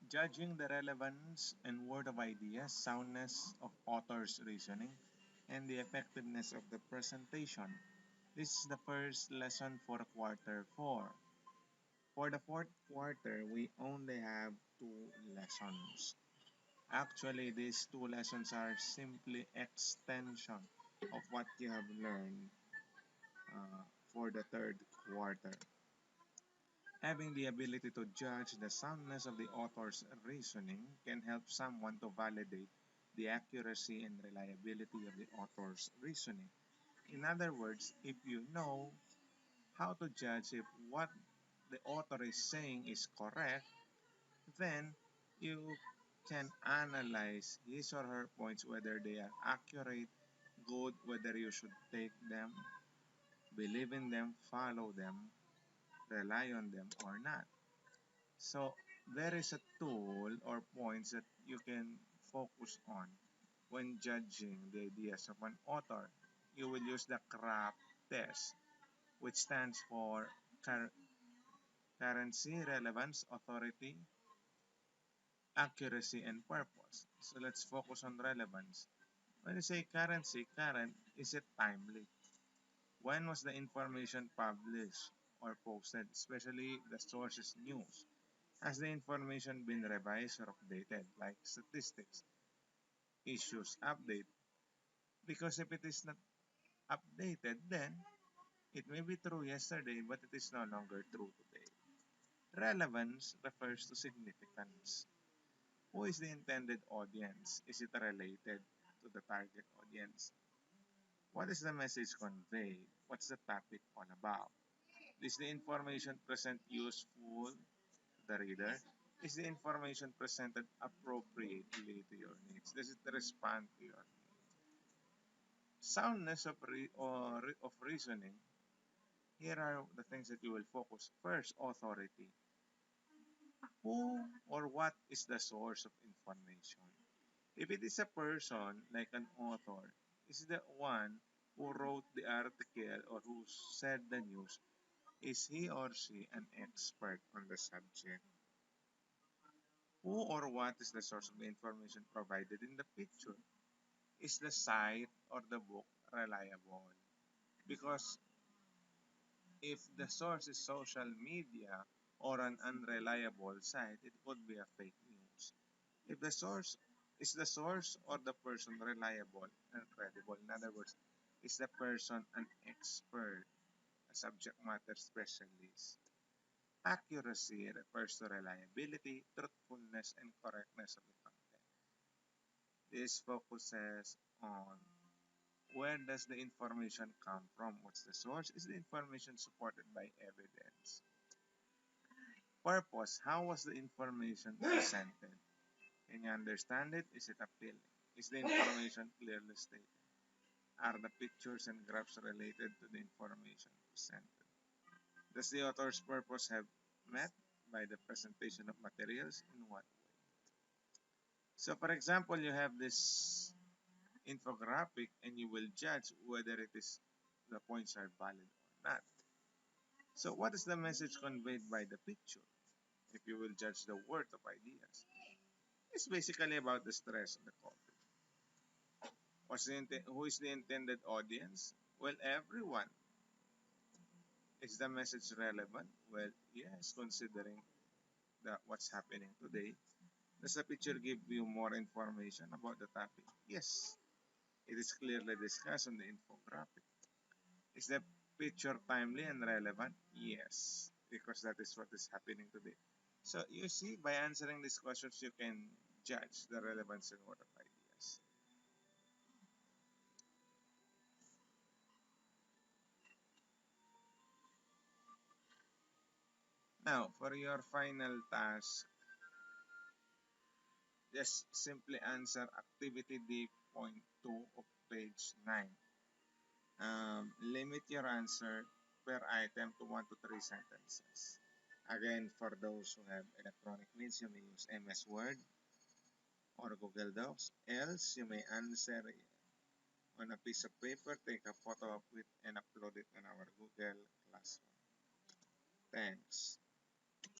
Judging the relevance and worth of ideas, soundness of author's reasoning, and the effectiveness of the presentation. This is the first lesson for quarter 4. For the fourth quarter, we only have two lessons. Actually, these two lessons are simply extension of what you have learned for the third quarter. Having the ability to judge the soundness of the author's reasoning can help someone to validate the accuracy and reliability of the author's reasoning. In other words, if you know how to judge if what the author is saying is correct, then you can analyze his or her points whether they are accurate, good, whether you should take them, believe in them, follow them, rely on them, or not. So there is a tool or points that you can focus on when judging the ideas of an author. You will use the CRAP test, which stands for currency, relevance, authority, accuracy, and purpose. So let's focus on relevance. When you say currency, current, is it timely? When was the information published or posted, especially the source is news? Has the information been revised or updated, like statistics, issues, update? Because if it is not updated, then it may be true yesterday, but it is no longer true today. Relevance refers to significance. Who is the intended audience? Is it related to the target audience? What is the message conveyed? What's the topic all about? Is the information present useful to the reader? Is the information presented appropriately to your needs? Does it respond to your needs? Soundness of reasoning. Here are the things that you will focus. First, authority. Who or what is the source of information? If it is a person, like an author, is the one who wrote the article or who said the news, is he or she an expert on the subject? Who or what is the source of the information provided in the picture? Is the site or the book reliable? Because if the source is social media or an unreliable site, it could be a fake news. If the source is the source or the person reliable and credible, in other words, is the person an expert, a subject matter specialist? Accuracy refers to reliability, truthfulness, and correctness of the content. This focuses on where does the information come from? What's the source? Is the information supported by evidence? Purpose. How was the information presented? Can you understand it? Is it appealing? Is the information clearly stated? Are the pictures and graphs related to the information presented? Does the author's purpose have met by the presentation of materials? In what way? So for example, you have this infographic and you will judge whether it is the points are valid or not. So what is the message conveyed by the picture? If you will judge the worth of ideas, it's basically about the stress of the content. Who is the intended audience? Well, everyone. Is the message relevant? Well, yes, considering what's happening today. Does the picture give you more information about the topic? Yes, it is clearly discussed on the infographic. Is the picture timely and relevant? Yes, because that is what is happening today. So you see, by answering these questions, you can judge the relevance and worth of ideas. Now, for your final task, just simply answer activity D.2 of page 9. Limit your answer per item to 1 to 3 sentences. Again, for those who have electronic means, you may use MS Word or Google Docs. Else, you may answer on a piece of paper, take a photo of it, and upload it on our Google Classroom. Thanks.